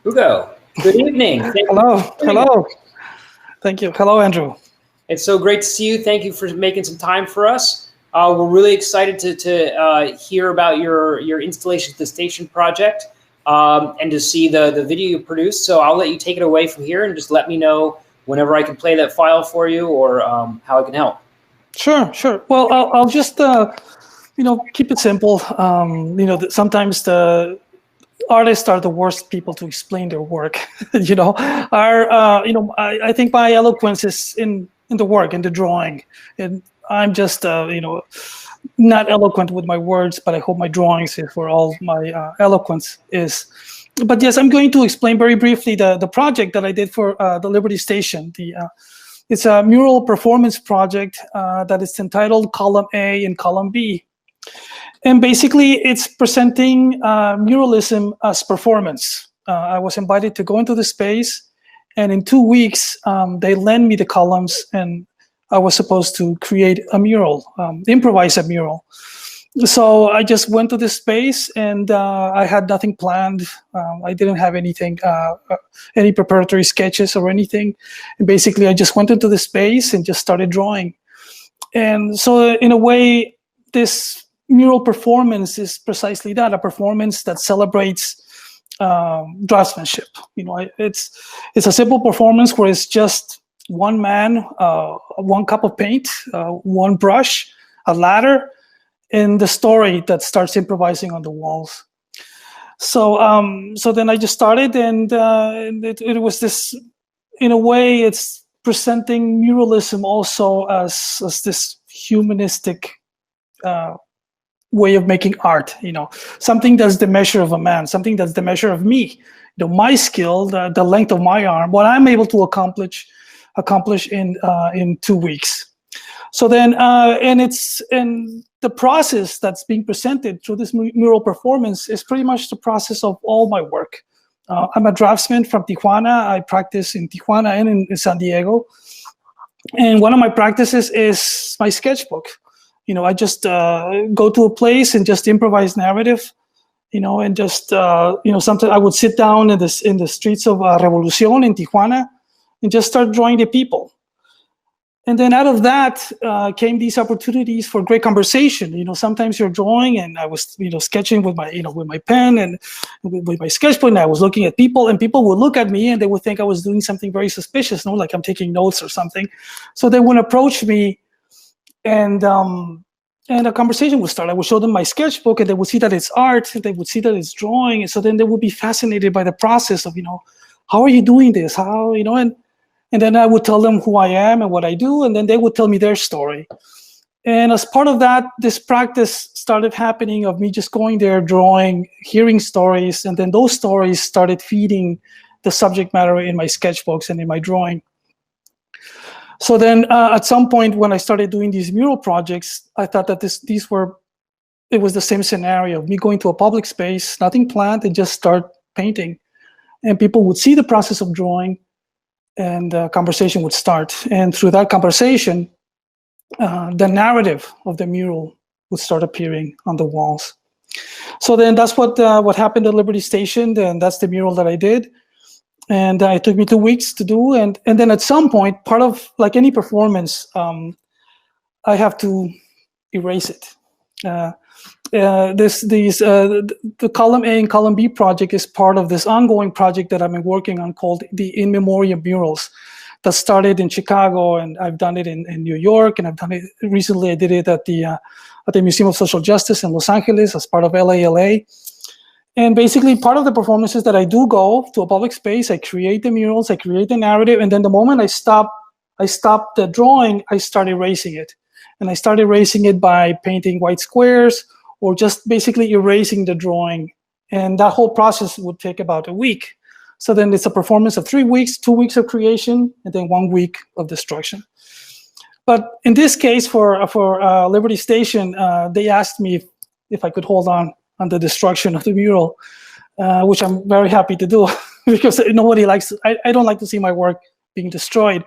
Hugo, good evening. Thank you Hello, for joining us. hello. Thank you. Hello, Andrew. It's so great to see you. Thank you for making some time for us. We're really excited to hear about your installation at the station project and to see the video you produced. So I'll let you take it away from here and just let me know whenever I can play that file for you or how I can help. Sure, sure. Well, I'll just keep it simple. Sometimes the artists are the worst people to explain their work. I think my eloquence is in the work, in the drawing, and I'm just not eloquent with my words, but I hope my drawings is where all my eloquence is. But yes, I'm going to explain very briefly the project that I did for the Liberty Station. It's a mural performance project that is entitled Column A and Column B. And basically, it's presenting muralism as performance. I was invited to go into the space, and in 2 weeks, they lent me the columns, and I was supposed to create a mural, improvise a mural. So I just went to this space, and I had nothing planned. I didn't have anything, any preparatory sketches or anything. And basically, I just went into the space and just started drawing. And so, in a way, this mural performance is precisely that, a performance that celebrates draftsmanship. It's a simple performance where it's just one man, one cup of paint, one brush, a ladder, and the story that starts improvising on the walls. So then I just started, and it was this, in a way, it's presenting muralism also as this humanistic way of making art, something that's the measure of a man, something that's the measure of me, my skill, the length of my arm, what I'm able to accomplish in 2 weeks. So then, and the process that's being presented through this mural performance is pretty much the process of all my work. I'm a draftsman from Tijuana. I practice in Tijuana and in San Diego. And one of my practices is my sketchbook. I just go to a place and just improvise narrative, and just, sometimes I would sit down in the streets of Revolucion in Tijuana and just start drawing the people. And then out of that came these opportunities for great conversation. Sometimes you're drawing, and I was, sketching with my pen and with my sketchbook, and I was looking at people, and people would look at me and they would think I was doing something very suspicious, like I'm taking notes or something. So they would approach me, and a conversation would start. I would show them my sketchbook, and they would see that it's art. They would see that it's drawing, and so then they would be fascinated by the process of, how are you doing this? How, and then I would tell them who I am and what I do, and then they would tell me their story. And as part of that, this practice started happening of me just going there, drawing, hearing stories, and then those stories started feeding the subject matter in my sketchbooks and in my drawing. So then at some point when I started doing these mural projects, I thought that it was the same scenario of me going to a public space, nothing planned, and just start painting. And people would see the process of drawing, and the conversation would start. And through that conversation, the narrative of the mural would start appearing on the walls. So then that's what happened at Liberty Station, and that's the mural that I did. And it took me 2 weeks to do. And then at some point, part of, like any performance, I have to erase it. The Column A and Column B project is part of this ongoing project that I've been working on called the In Memoriam Murals, that started in Chicago, and I've done it in New York, and I've done it recently. I did it at the Museum of Social Justice in Los Angeles as part of LA. And basically, part of the performances that I do go to a public space, I create the murals, I create the narrative, and then the moment I stop the drawing, I start erasing it. And I start erasing it by painting white squares, or just basically erasing the drawing. And that whole process would take about a week. So then it's a performance of 3 weeks, 2 weeks of creation, and then 1 week of destruction. But in this case, for Liberty Station, they asked me if I could hold on the destruction of the mural, which I'm very happy to do, because nobody likes, I don't like to see my work being destroyed.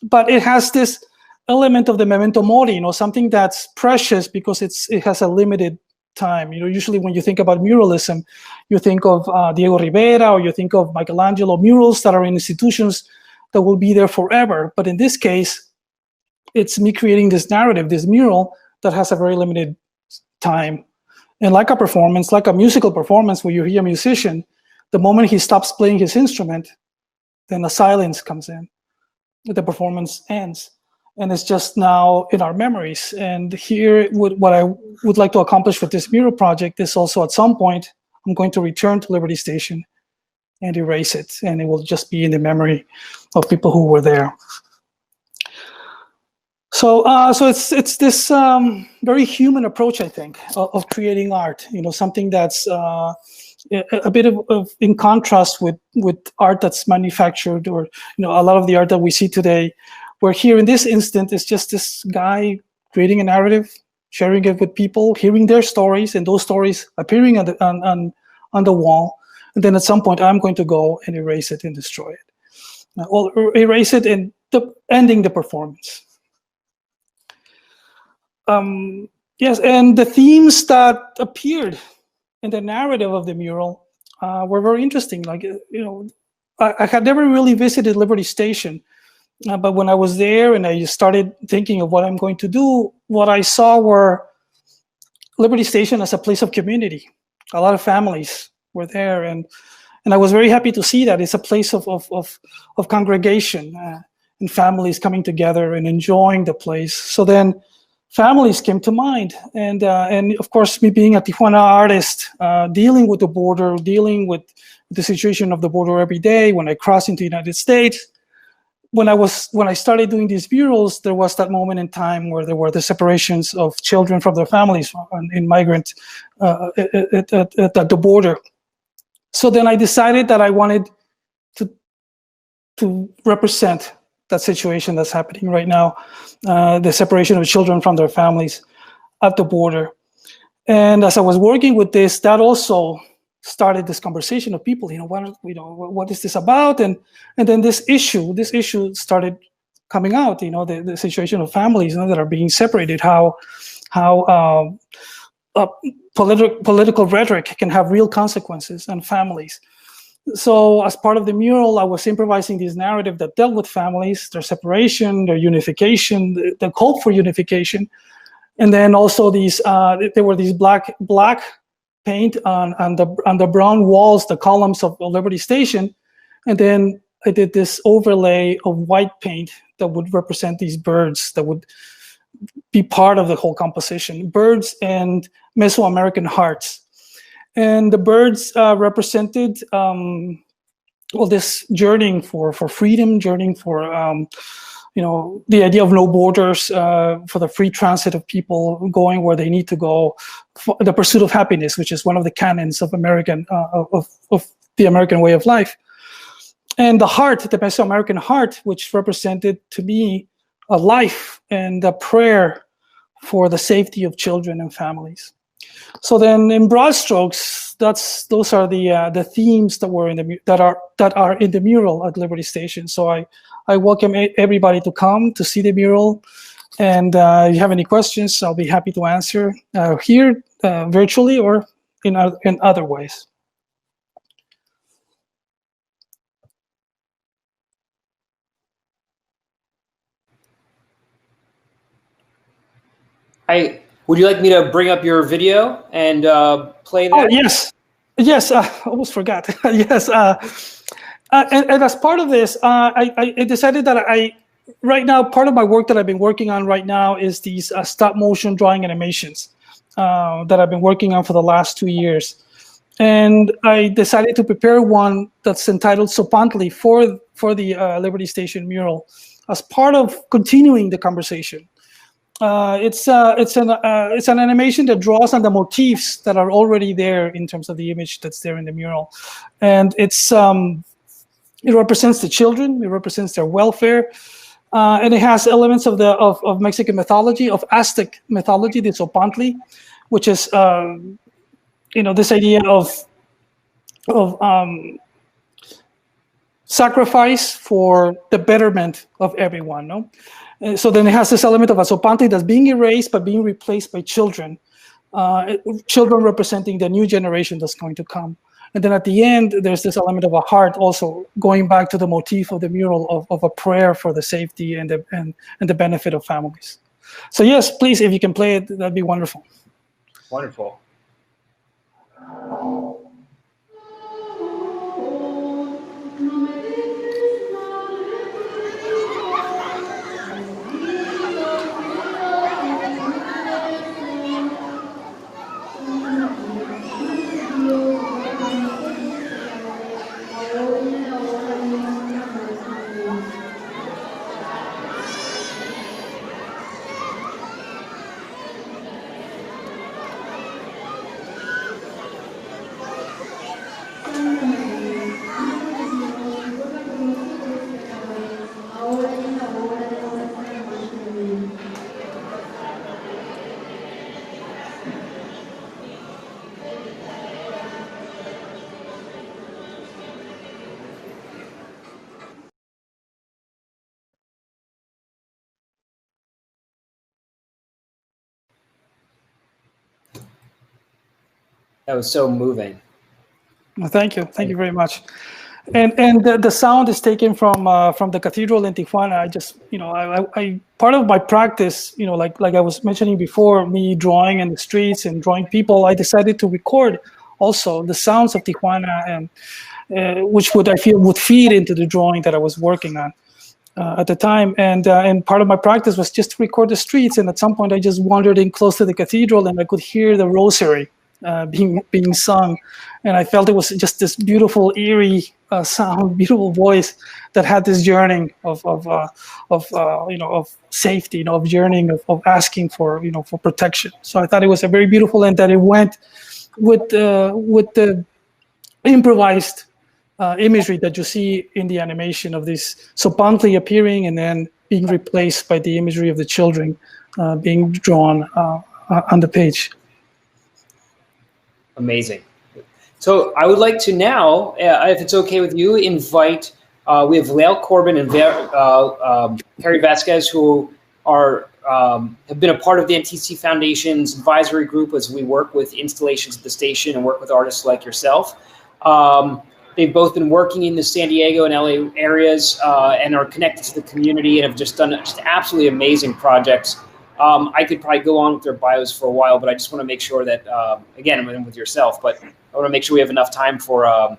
But it has this element of the memento mori, something that's precious because it has a limited time. Usually when you think about muralism, you think of Diego Rivera, or you think of Michelangelo, murals that are in institutions that will be there forever. But in this case, it's me creating this narrative, this mural that has a very limited time. And like a performance, like a musical performance where you hear a musician, the moment he stops playing his instrument, then a silence comes in. The performance ends. And it's just now in our memories. And here, what I would like to accomplish with this mural project is also, at some point, I'm going to return to Liberty Station and erase it. And it will just be in the memory of people who were there. So it's this very human approach, I think, of creating art. Something that's a bit of in contrast with art that's manufactured, or a lot of the art that we see today. Where here in this instant, it's just this guy creating a narrative, sharing it with people, hearing their stories, and those stories appearing on the wall. And then at some point, I'm going to go and erase it and destroy it, or erase it and ending the performance. Yes, and the themes that appeared in the narrative of the mural were very interesting. Like, I had never really visited Liberty Station, but when I was there and I started thinking of what I'm going to do, what I saw were Liberty Station as a place of community. A lot of families were there, and I was very happy to see that it's a place of congregation and families coming together and enjoying the place. So then families came to mind, and of course, me being a Tijuana artist, dealing with the border, dealing with the situation of the border every day when I cross into the United States. When I started doing these murals, there was that moment in time where there were the separations of children from their families in migrant at the border. So then I decided that I wanted to represent that situation that's happening right now, the separation of children from their families at the border. And as I was working with this, that also started this conversation of people, what is this about? And then this issue started coming out, the situation of families that are being separated, how political rhetoric can have real consequences on families. So as part of the mural, I was improvising this narrative that dealt with families, their separation, their unification, the hope for unification. And then also there were these black paint on the brown walls, the columns of Liberty Station. And then I did this overlay of white paint that would represent these birds that would be part of the whole composition, birds and Mesoamerican hearts. And the birds represented this journeying for freedom, journeying for the idea of no borders, for the free transit of people going where they need to go, for the pursuit of happiness, which is one of the canons of American of the American way of life. And the heart, the Mesoamerican heart, which represented to me a life and a prayer for the safety of children and families. So then, in broad strokes, those are the themes that were that are in the mural at Liberty Station. So I welcome everybody to come to see the mural, and if you have any questions, I'll be happy to answer here virtually or in other ways. Would you like me to bring up your video and play that? Oh, yes. I almost forgot. Yes. And as part of this, I decided that right now, part of my work that I've been working on right now is these stop motion drawing animations that I've been working on for the last 2 years. And I decided to prepare one that's entitled Tzompantli for the Liberty Station mural as part of continuing the conversation. It's an animation that draws on the motifs that are already there in terms of the image that's there in the mural, and it represents the children, it represents their welfare, and it has elements of Mexican mythology, of Aztec mythology, the Tzompantli, which is this idea of sacrifice for the betterment of everyone. No. So then it has this element of a Tzompantli that's being erased but being replaced by children children representing the new generation that's going to come. And then at the end, there's this element of a heart also going back to the motif of the mural of a prayer for the safety and the benefit of families. So yes, please, if you can play it, that'd be wonderful. Wonderful. That was so moving. Well, thank you very much. And the sound is taken from the cathedral in Tijuana. I just, I part of my practice, like I was mentioning before, me drawing in the streets and drawing people, I decided to record also the sounds of Tijuana, and which I feel would feed into the drawing that I was working on at the time. And part of my practice was just to record the streets. And at some point, I just wandered in close to the cathedral, and I could hear the rosary being sung, and I felt it was just this beautiful, eerie sound, beautiful voice that had this yearning of safety, of yearning of asking for for protection. So I thought it was a very beautiful, and that it went with the improvised imagery that you see in the animation of this Tzompantli appearing and then being replaced by the imagery of the children being drawn on the page. Amazing. So I would like to now, if it's okay with you, invite, we have Lael Corbin and Perry Vasquez, who are have been a part of the NTC Foundation's advisory group as we work with installations at the station and work with artists like yourself. They've both been working in the San Diego and LA areas and are connected to the community and have just done just absolutely amazing projects. I could probably go on with their bios for a while, but I just want to make sure that, again, with yourself, but I want to make sure we have enough time for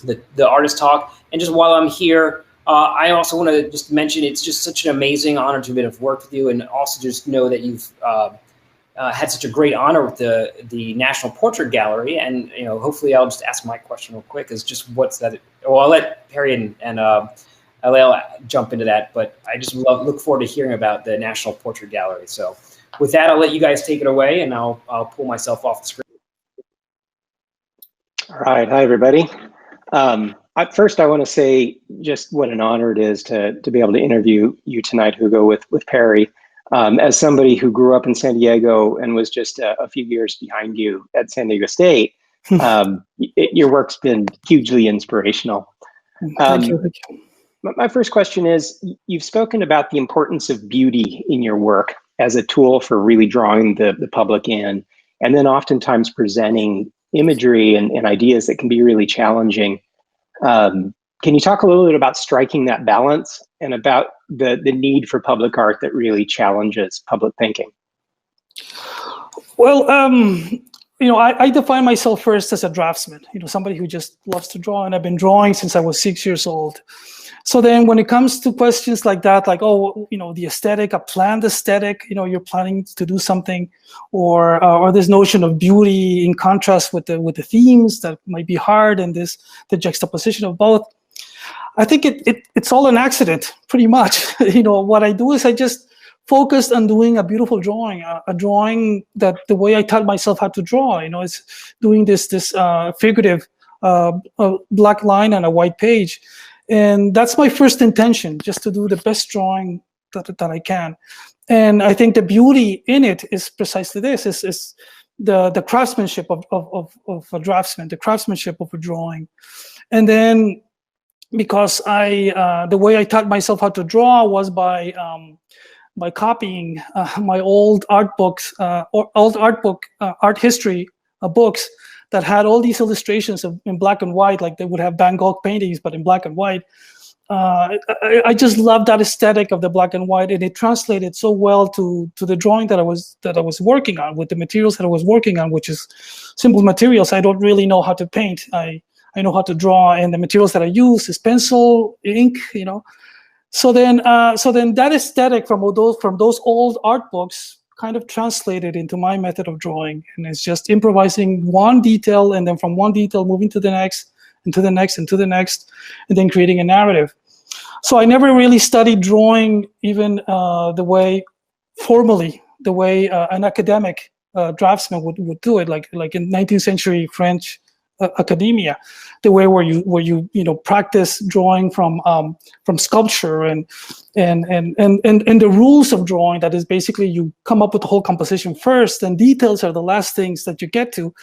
the artist talk. And just while I'm here, I also want to just mention it's just such an amazing honor to have worked with you, and also just know that you've had such a great honor with the National Portrait Gallery. And hopefully I'll just ask my question real quick, is just what's that? Well, I'll let Perry and Lael jump into that, but I just look forward to hearing about the National Portrait Gallery. So with that, I'll let you guys take it away, and I'll pull myself off the screen. All right. Hi, everybody. First, I want to say just what an honor it is to be able to interview you tonight, Hugo, with Perry. As somebody who grew up in San Diego and was just a few years behind you at San Diego State, your work's been hugely inspirational. Thank you. My first question is, you've spoken about the importance of beauty in your work as a tool for really drawing the public in, and then oftentimes presenting imagery and ideas that can be really challenging. Can you talk a little bit about striking that balance and about the need for public art that really challenges public thinking? Well, I define myself first as a draftsman, somebody who just loves to draw, and I've been drawing since I was 6 years old. So then when it comes to questions like that, like, the aesthetic, a planned aesthetic, you're planning to do something, or this notion of beauty in contrast with the themes that might be hard, and the juxtaposition of both. I think it's all an accident, pretty much. What I do is I just focused on doing a beautiful drawing, a drawing that the way I taught myself how to draw, it's doing this figurative black line on a white page. And that's my first intention, just to do the best drawing that I can. And I think the beauty in it is precisely this, is the craftsmanship of a draftsman, the craftsmanship of a drawing. And then because the way I taught myself how to draw was by by copying my old art books, art history books that had all these illustrations in black and white, like they would have Van Gogh paintings, but in black and white. I just love that aesthetic of the black and white, and it translated so well to the drawing that I was working on, with the materials that I was working on, which is simple materials. I don't really know how to paint. I know how to draw, and the materials that I use is pencil, ink, So then that aesthetic from those old art books kind of translated into my method of drawing, and it's just improvising one detail, and then from one detail moving to the next, and to the next, and to the next, and then creating a narrative. So I never really studied drawing even the way an academic draftsman would do it, like in 19th century French academia, the way where you practice drawing from sculpture and the rules of drawing. That is basically you come up with the whole composition first, and details are the last things that you get to.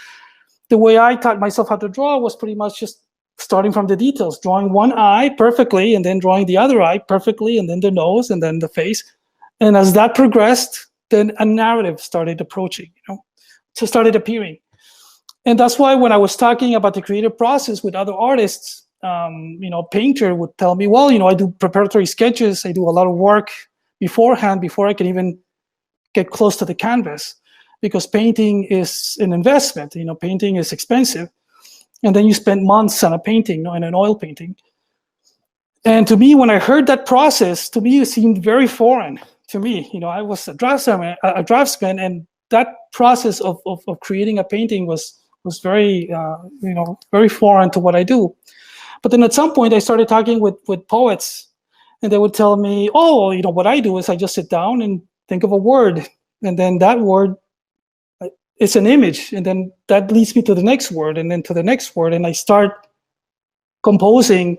The way I taught myself how to draw was pretty much just starting from the details, drawing one eye perfectly, and then drawing the other eye perfectly, and then the nose, and then the face. And as that progressed, then a narrative started approaching, started appearing. And that's why when I was talking about the creative process with other artists, painter would tell me, well, I do preparatory sketches. I do a lot of work beforehand before I can even get close to the canvas, because painting is an investment. Painting is expensive. And then you spend months on a painting, in an oil painting. And to me, when I heard that process, it seemed very foreign to me. I was a draftsman, and that process of creating a painting was very, very foreign to what I do. But then at some point, I started talking with poets, and they would tell me, oh, what I do is I just sit down and think of a word, and then that word, it's an image, and then that leads me to the next word, and then to the next word, and I start composing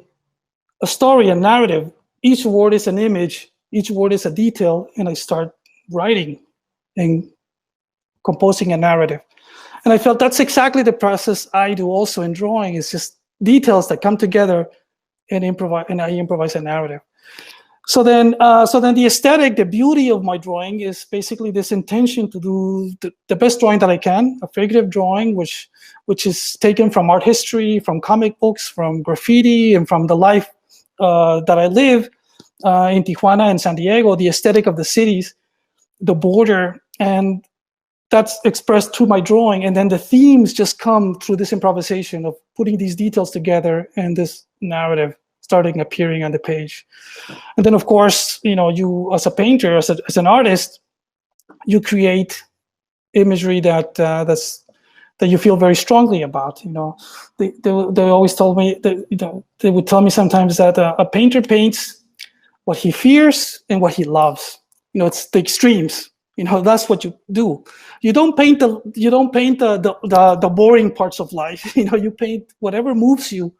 a story, a narrative. Each word is an image, each word is a detail, and I start writing and composing a narrative. And I felt that's exactly the process I do also in drawing. It's just details that come together and I improvise a narrative. So then the aesthetic, the beauty of my drawing is basically this intention to do the best drawing that I can, a figurative drawing, which is taken from art history, from comic books, from graffiti, and from the life that I live in Tijuana and San Diego, the aesthetic of the cities, the border, and that's expressed through my drawing. And then the themes just come through this improvisation of putting these details together and this narrative starting appearing on the page. And then, of course, you as a painter, as an artist, you create imagery that you feel very strongly about. They always told me that, they would tell me sometimes that a painter paints what he fears and what he loves. It's the extremes. That's what you do. You don't paint the boring parts of life. You paint whatever moves you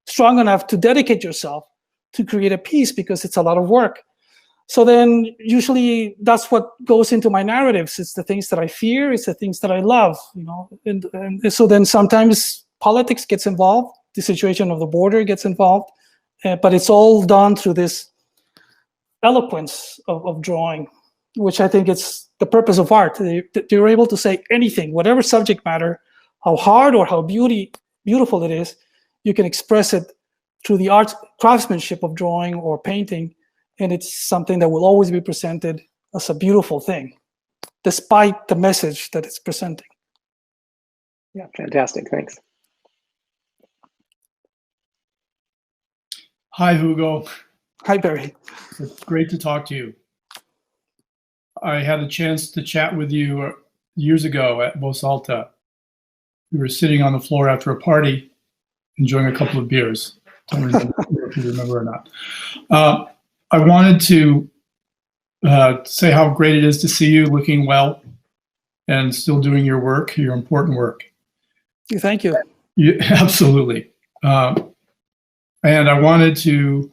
strong enough to dedicate yourself to create a piece, because it's a lot of work. So then usually that's what goes into my narratives. It's the things that I fear, it's the things that I love, and so then sometimes politics gets involved, the situation of the border gets involved, but it's all done through this eloquence of drawing, which I think it's the purpose of art. You're able to say anything, whatever subject matter, how hard or how beautiful it is, you can express it through the art craftsmanship of drawing or painting, and it's something that will always be presented as a beautiful thing, despite the message that it's presenting. Yeah, fantastic. Thanks. Hi, Hugo. Hi, Barry. It's great to talk to you. I had a chance to chat with you years ago at Voz Alta. We were sitting on the floor after a party, enjoying a couple of beers. Don't remember if you remember or not. I wanted to say how great it is to see you looking well and still doing your work, your important work. Thank you. Absolutely. And I wanted to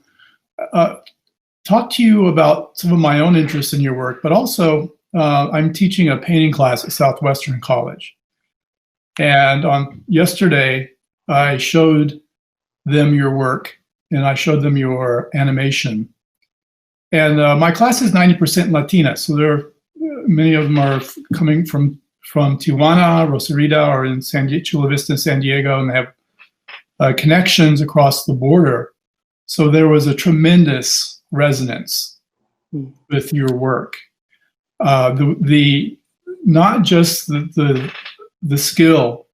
talk to you about some of my own interests in your work, but also I'm teaching a painting class at Southwestern College. And on yesterday, I showed them your work and I showed them your animation. And my class is 90% Latina, so there are, many of them are coming from Tijuana, Rosarita, or in Chula Vista, San Diego, and they have connections across the border. So there was a tremendous resonance with your work. The not just the skill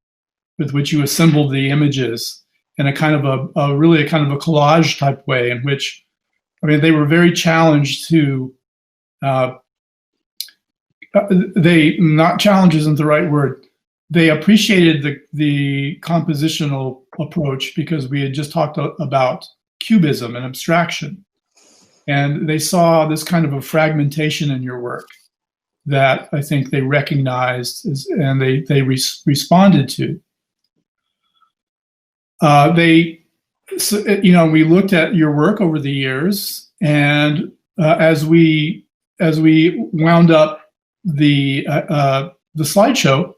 with which you assembled the images in a kind of a really a kind of a collage type way, in which, I mean, they were very challenged to. Not challenge isn't the right word. They appreciated the compositional approach because we had just talked about cubism and abstraction. And they saw this kind of a fragmentation in your work that I think they recognized and they responded to. We looked at your work over the years, and as we wound up the slideshow,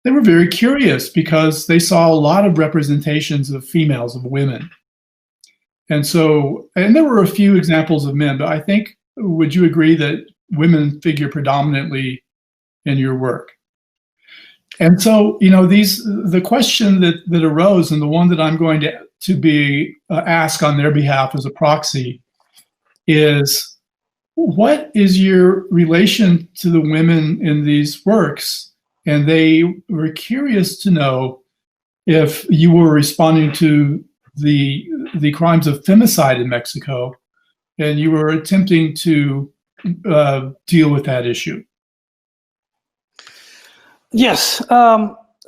they were very curious because they saw a lot of representations of females, of women. And there were a few examples of men, but I think, would you agree that women figure predominantly in your work? And so, the question that arose, and the one that I'm going to be asked on their behalf as a proxy, is, what is your relation to the women in these works? And they were curious to know if you were responding to the crimes of femicide in Mexico, and you were attempting to deal with that issue. Yes,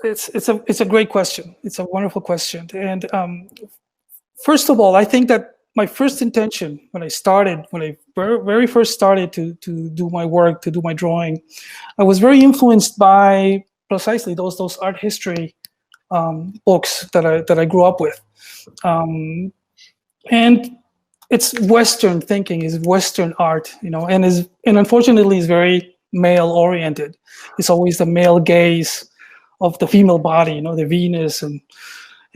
it's a great question. It's a wonderful question. And first of all, I think that my first intention when I very first started to do my work, to do my drawing, I was very influenced by precisely those art history books that I grew up with, and it's Western thinking, is Western art, and unfortunately is very male oriented. It's always the male gaze of the female body, the Venus and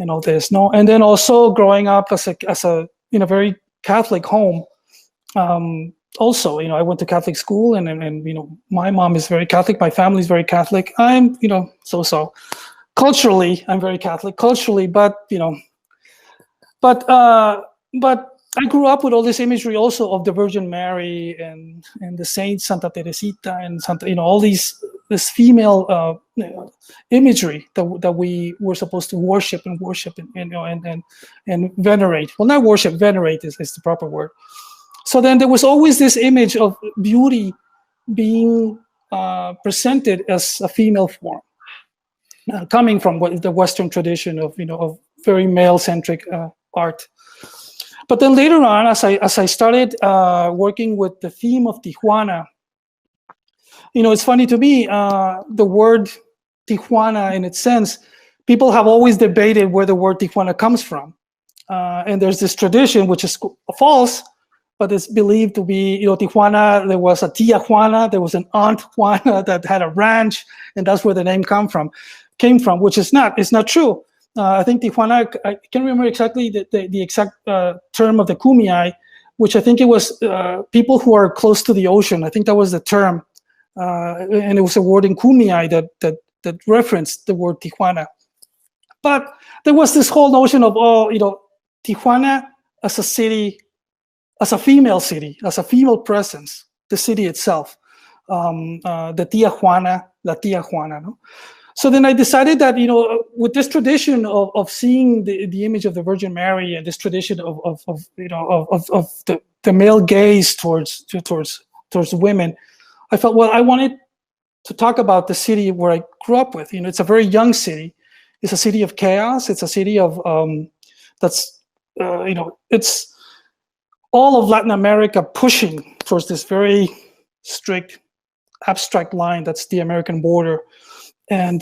all this. And then also growing up as a in a very Catholic home. Also, I went to Catholic school, and my mom is very Catholic. My family is very Catholic. I'm, so culturally, I'm very Catholic culturally, but I grew up with all this imagery also of the Virgin Mary and the saints, Santa Teresita and Santa, all this female imagery that we were supposed to worship and venerate. Well, not worship, venerate is the proper word. So then there was always this image of beauty being presented as a female form, coming from the Western tradition of very male-centric art. But then later on, as I started working with the theme of Tijuana, it's funny to me, the word Tijuana, in its sense, people have always debated where the word Tijuana comes from. And there's this tradition, which is false, but it's believed to be, Tijuana, there was a Tia Juana, there was an Aunt Juana that had a ranch, and that's where the name came from, which is not. It's not true. I think Tijuana, I can't remember exactly the exact term of the Kumeyaay, which I think it was people who are close to the ocean. I think that was the term. And it was a word in Kumeyaay that referenced the word Tijuana. But there was this whole notion of, Tijuana as a city, as a female presence, the city itself, the Tia Juana, La Tia Juana, no? So then I decided that, with this tradition of seeing the image of the Virgin Mary and this tradition of the male gaze towards women, I felt, well, I wanted to talk about the city where I grew up with. It's a very young city. It's a city of chaos. It's a city of that's it's all of Latin America pushing towards this very strict, abstract line that's the American border. And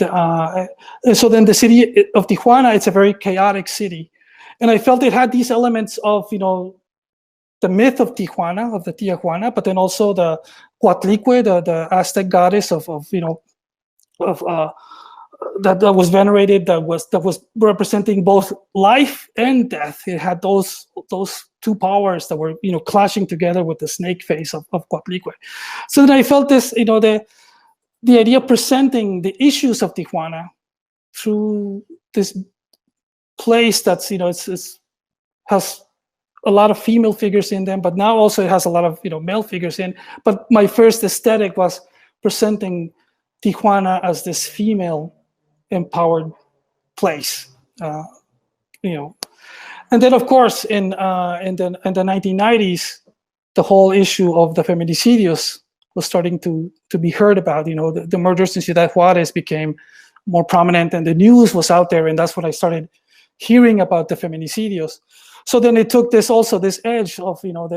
so then the city of Tijuana, it's a very chaotic city. And I felt it had these elements of, the myth of Tijuana, of the Tia Juana, but then also the Coatlicue, the Aztec goddess of that was venerated, that was representing both life and death. It had those two powers that were, you know, clashing together with the snake face of Coatlicue. So then I felt this, you know, the idea of presenting the issues of Tijuana through this place that's, you know, has a lot of female figures in them, but now also it has a lot of, you know, male figures in. But my first aesthetic was presenting Tijuana as this female empowered place, you know. And then, of course, in the 1990s, the whole issue of the feminicidios was starting to be heard about. You know, the murders in Ciudad Juarez became more prominent, and the news was out there, and that's when I started hearing about the feminicidios. So then it took this edge of, you know,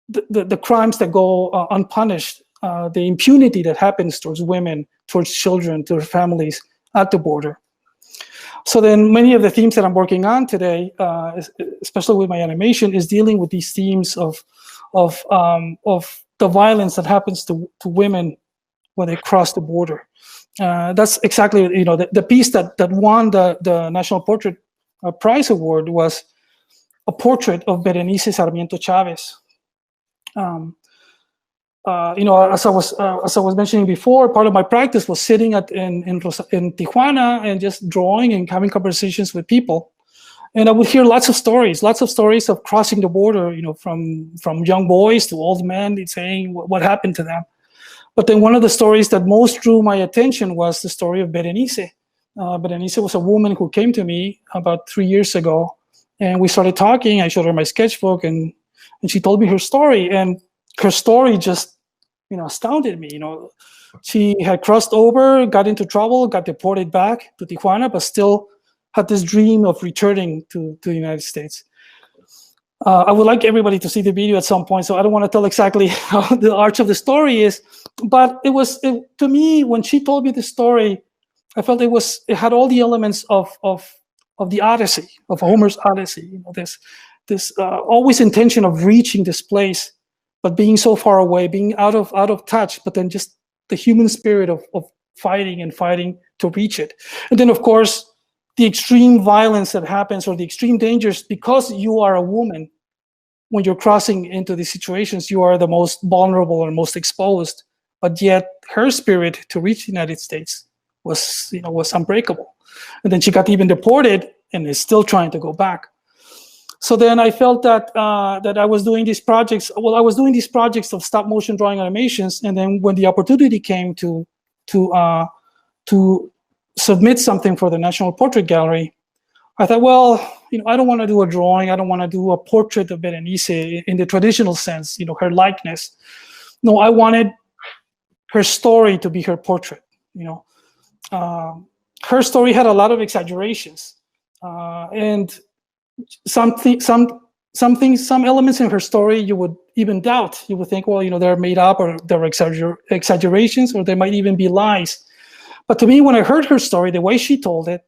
the crimes that go unpunished, the impunity that happens towards women, towards children, to their families at the border. So then many of the themes that I'm working on today, especially with my animation, is dealing with these themes of the violence that happens to women when they cross the border. That's exactly, you know, the piece that won the National Portrait Prize Award was a portrait of Berenice Sarmiento Chavez. You know, as I was mentioning before, part of my practice was sitting in Tijuana and just drawing and having conversations with people. And I would hear lots of stories of crossing the border, you know, from young boys to old men saying what happened to them. But then one of the stories that most drew my attention was the story of Berenice. Berenice was a woman who came to me about 3 years ago, and we started talking. I showed her my sketchbook, and she told me her story, and her story just, you know, astounded me. You know, she had crossed over, got into trouble, got deported back to Tijuana, but still had this dream of returning to the United States. I would like everybody to see the video at some point, so I don't want to tell exactly how the arch of the story is, but to me, when she told me the story, I felt it had all the elements of the Odyssey, of Homer's Odyssey. You know, this always intention of reaching this place, but being so far away, being out of touch, but then just the human spirit of fighting to reach it. And then, of course, the extreme violence that happens, or the extreme dangers, because you are a woman. When you're crossing into these situations, you are the most vulnerable or most exposed. But yet, her spirit to reach the United States was unbreakable. And then she got even deported and is still trying to go back. So then I felt that I was doing these projects. Well, I was doing these projects of stop motion drawing animations, and then when the opportunity came to submit something for the National Portrait Gallery, I thought, well, you know, I don't want to do a drawing. I don't want to do a portrait of Berenice in the traditional sense, you know, her likeness. No, I wanted her story to be her portrait. You know, her story had a lot of exaggerations, and some elements in her story you would even doubt. You would think, well, you know, they're made up, or they're exaggerations, or they might even be lies. But to me, when I heard her story, the way she told it,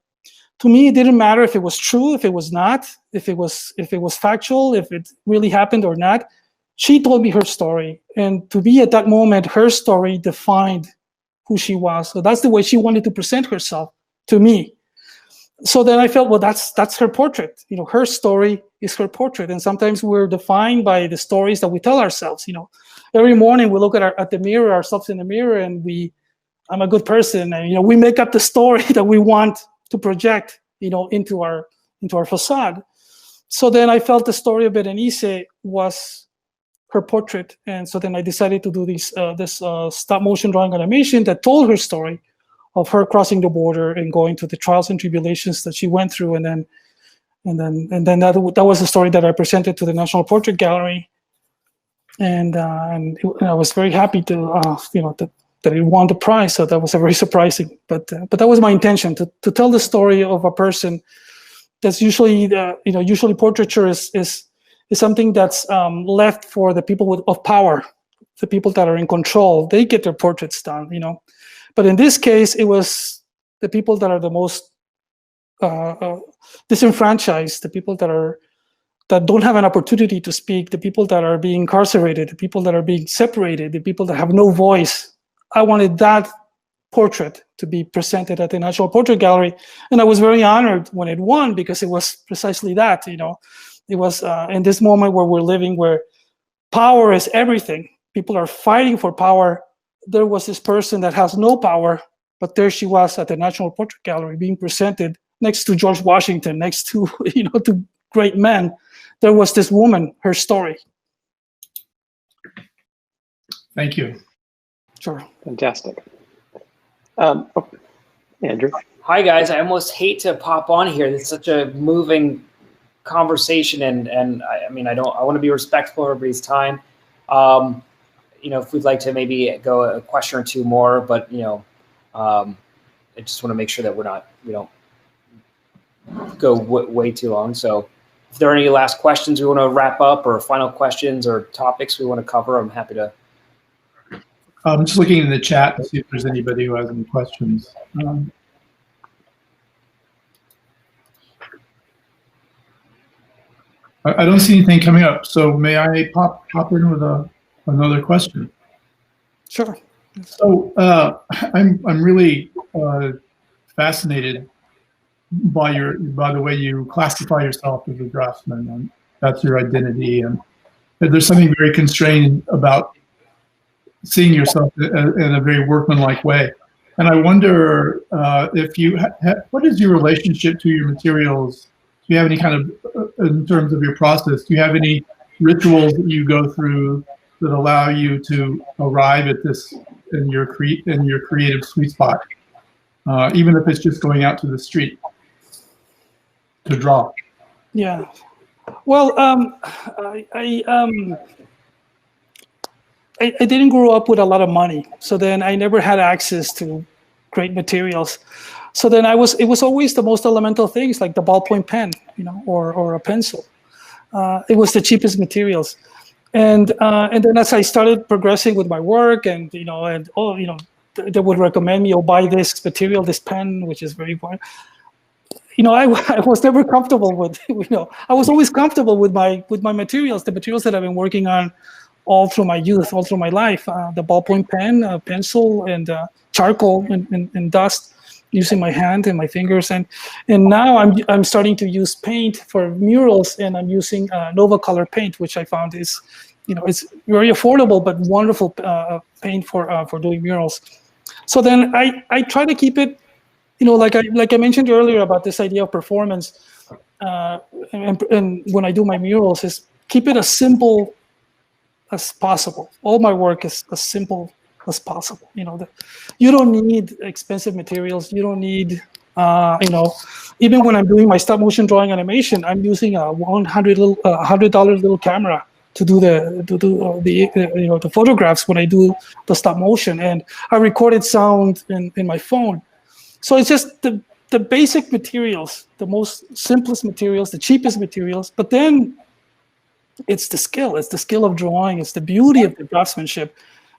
to me, it didn't matter if it was true, if it was not, if it was factual, if it really happened or not. She told me her story, and to me, at that moment, her story defined who she was. So that's the way she wanted to present herself to me. So then I felt, well, that's her portrait. You know, her story is her portrait, and sometimes we're defined by the stories that we tell ourselves. You know, every morning we look at the mirror, ourselves in the mirror, and I'm a good person, and, you know, we make up the story that we want to project, you know, into our facade. So then I felt the story of Berenice was her portrait, and so then I decided to do this stop motion drawing animation that told her story of her crossing the border and going through the trials and tribulations that she went through, and then that was the story that I presented to the National Portrait Gallery, and I was very happy to you know, that it won the prize. So that was very surprising, but that was my intention, to tell the story of a person that's usually usually portraiture is something that's left for the people of power, the people that are in control. They get their portraits done, you know. But in this case, it was the people that are the most disenfranchised, the people that don't have an opportunity to speak, the people that are being incarcerated, the people that are being separated, the people that have no voice. I wanted that portrait to be presented at the National Portrait Gallery, and I was very honored when it won, because it was precisely that. You know, it was in this moment where we're living, where power is everything. People are fighting for power. There was this person that has no power, but there she was at the National Portrait Gallery being presented next to George Washington, next to, you know, to great men. There was this woman, her story. Thank you. Sure. Fantastic. Andrew. Hi guys, I almost hate to pop on here. It's such a moving conversation, and I mean, I want to be respectful of everybody's time. You know, if we'd like to maybe go a question or two more, but you know, I just want to make sure that we don't go way too long. So if there are any last questions we want to wrap up, or final questions or topics we want to cover, I'm happy to. I'm just looking in the chat to see if there's anybody who has any questions. I don't see anything coming up, so may I pop in with another question? Sure. So I'm really fascinated by the way you classify yourself as a draftsman, and that's your identity. And there's something very constrained about seeing yourself in a very workmanlike way. And I wonder if you what is your relationship to your materials? Do you have any kind of, in terms of your process, do you have any rituals that you go through that allow you to arrive at this in your creative sweet spot, even if it's just going out to the street to draw? Yeah. Well, I didn't grow up with a lot of money, so then I never had access to great materials. So then it was always the most elemental things, like the ballpoint pen, you know, or a pencil. It was the cheapest materials, and then as I started progressing with my work, and you know, they would recommend me, oh, buy this material, this pen, which is very important. You know, I was never comfortable with, you know, I was always comfortable with my materials, the materials that I've been working on all through my youth, all through my life, the ballpoint pen, pencil, and charcoal and dust, using my hand and my fingers, and now I'm starting to use paint for murals, and I'm using Nova Color paint, which I found is, you know, it's very affordable but wonderful paint for doing murals. So then I try to keep it, you know, like I mentioned earlier about this idea of performance, and when I do my murals, is keep it as simple as possible. All my work is as simple as possible. You know, you don't need expensive materials. You don't need, you know, even when I'm doing my stop motion drawing animation, I'm using a $100 little camera to do the photographs when I do the stop motion, and I recorded sound in my phone. So it's just the basic materials, the most simplest materials, the cheapest materials, but then it's the skill of drawing, it's the beauty of the draftsmanship,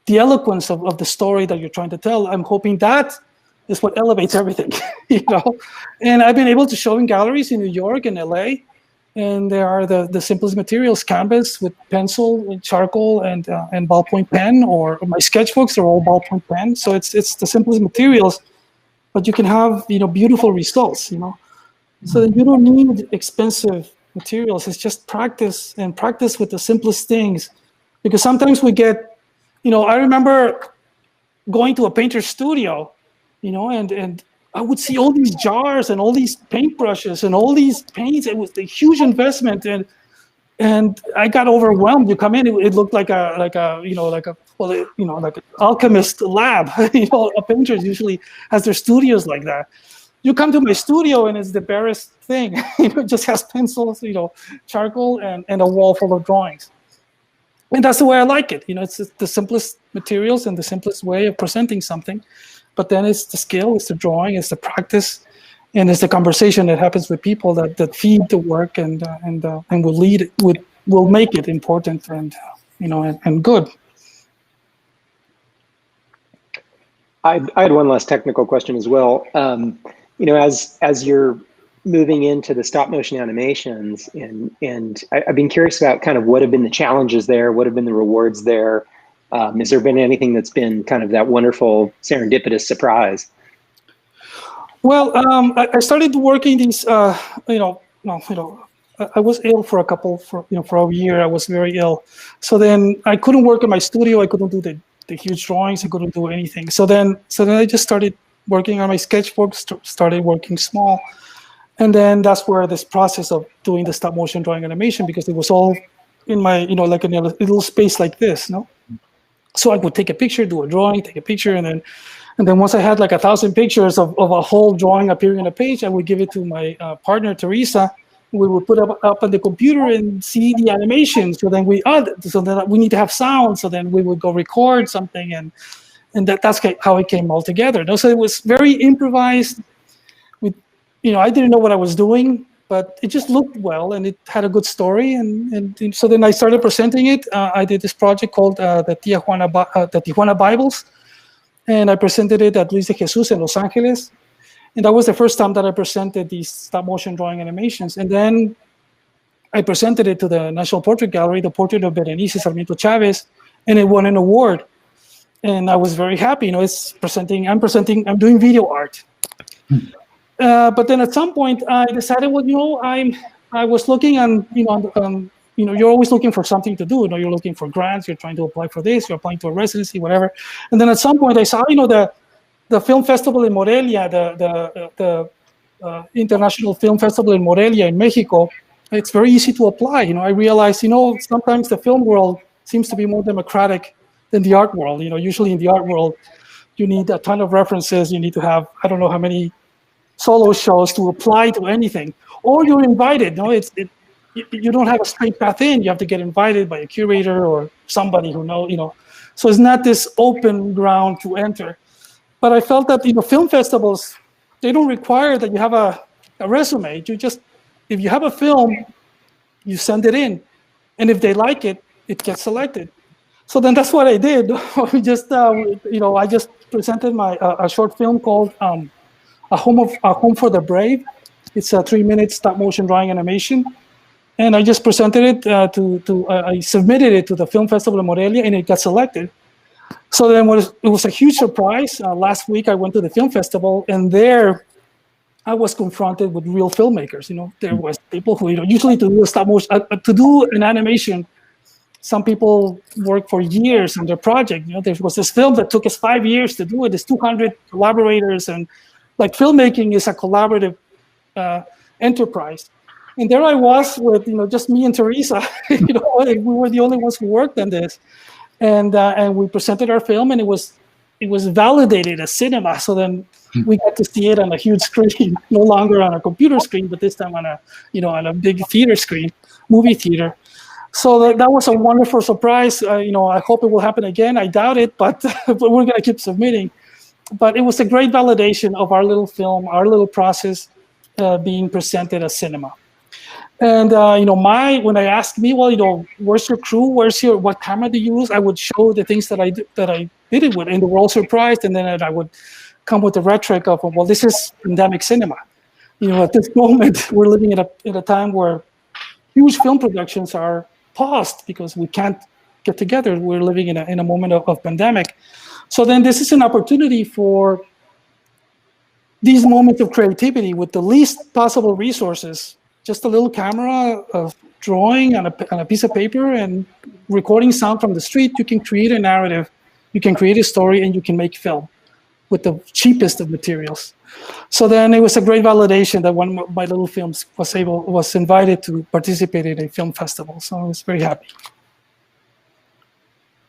the eloquence of the story that you're trying to tell. I'm hoping that is what elevates everything, you know. And I've been able to show in galleries in New York and LA, and there are the simplest materials: canvas with pencil and charcoal and ballpoint pen, or my sketchbooks are all ballpoint pen. So it's the simplest materials, but you can have, you know, beautiful results, you know. So you don't need expensive materials. It's just practice, and practice with the simplest things, because sometimes we get, you know, I remember going to a painter's studio, you know, and I would see all these jars and all these paintbrushes and all these paints. It was a huge investment, and I got overwhelmed. You come in, it looked like a you know, like an alchemist lab. You know, a painter usually has their studios like that. You come to my studio and it's the barest thing. You know, it just has pencils, you know, charcoal, and a wall full of drawings. And that's the way I like it. You know, it's the simplest materials and the simplest way of presenting something. But then it's the skill, it's the drawing, it's the practice, and it's the conversation that happens with people that feed the work and will make it important and, you know, and good. I had one last technical question as well. You know, as you're moving into the stop motion animations, and I've been curious about kind of what have been the challenges there, what have been the rewards there, Has there been anything that's been kind of that wonderful serendipitous surprise? Well, I started working these, I was ill for a year. I was very ill. So then I couldn't work in my studio. I couldn't do the huge drawings. I couldn't do anything. So then I just started working on my sketchbook, started working small. And then that's where this process of doing the stop motion drawing animation, because it was all in my, like in a little space like this, no? So I would take a picture, do a drawing, take a picture, and then once I had like 1,000 pictures of a whole drawing appearing on a page, I would give it to my partner, Teresa. We would put up on the computer and see the animation. So then we need to have sound. So then we would go record something, and that's how it came all together. So it was very improvised. I didn't know what I was doing, but it just looked well, and it had a good story. And so then I started presenting it. I did this project called the Tijuana Bibles, and I presented it at Luis de Jesus in Los Angeles. And that was the first time that I presented these stop motion drawing animations. And then I presented it to the National Portrait Gallery, the portrait of Berenice Sarmiento Chavez, and it won an award. And I was very happy. I'm doing video art. But then at some point I decided, I was looking you're always looking for something to do. You're looking for grants, you're trying to apply for this, you're applying to a residency, whatever. And then at some point I saw, the film festival in Morelia, the International Film Festival in Morelia in Mexico. It's very easy to apply. I realized, sometimes the film world seems to be more democratic than the art world. Usually in the art world, you need a ton of references. You need to have, I don't know how many solo shows to apply to anything, or you're invited. You don't have a straight path in. You have to get invited by a curator or somebody who knows. So it's not this open ground to enter. But I felt that film festivals, they don't require that you have a resume. If you have a film, you send it in, and if they like it, it gets selected. So then that's what I did. I just presented a short film called A Home for the Brave. It's a 3-minute stop motion drawing animation, and I just presented it I submitted it to the film festival in Morelia, and it got selected. So then it was a huge surprise. Last week I went to the film festival, and there I was confronted with real filmmakers. There was people who usually to do stop motion, to do an animation. Some people work for years on their project. There was this film that took us 5 years to do it. There's 200 collaborators, and like filmmaking is a collaborative enterprise. And there I was with just me and Teresa. We were the only ones who worked on this, and we presented our film, and it was validated as cinema. So then we got to see it on a huge screen, no longer on a computer screen, but this time on a big theater screen, movie theater. So that was a wonderful surprise. I hope it will happen again. I doubt it, but we're gonna keep submitting. But it was a great validation of our little film, our little process being presented as cinema. And when I asked me, where's your crew? What camera do you use? I would show the things that I did it with, and they were all surprised. And then I would come with the rhetoric of, this is pandemic cinema. At this moment, we're living in a time where huge film productions are paused because we can't get together. We're living in a moment of pandemic. So then this is an opportunity for these moments of creativity with the least possible resources. Just a little camera, of drawing on a piece of paper, and recording sound from the street. You can create a narrative, you can create a story, and you can make film with the cheapest of materials. So then it was a great validation that one of my little films was invited to participate in a film festival. So I was very happy.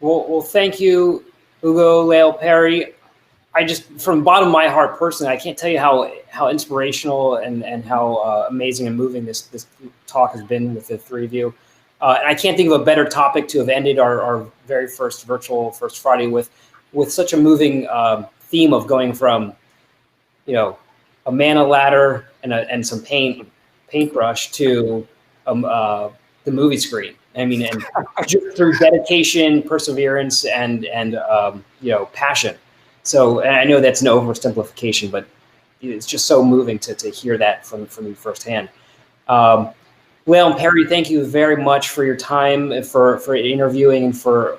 Well, thank you, Hugo, Leo, Perry. From the bottom of my heart, personally, I can't tell you how inspirational and how amazing and moving this talk has been with the three of you. And I can't think of a better topic to have ended our very first virtual First Friday with such a moving theme of going from, a mana ladder and some paintbrush to the movie screen. I mean, and just through dedication, perseverance, and passion. So, and I know that's an oversimplification, but it's just so moving to hear that from you firsthand. Well, and Perry, thank you very much for your time, for interviewing, and for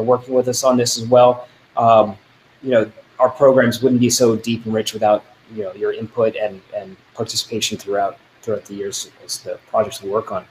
working with us on this as well. You know, our programs wouldn't be so deep and rich without your input and participation throughout the years as the projects we work on.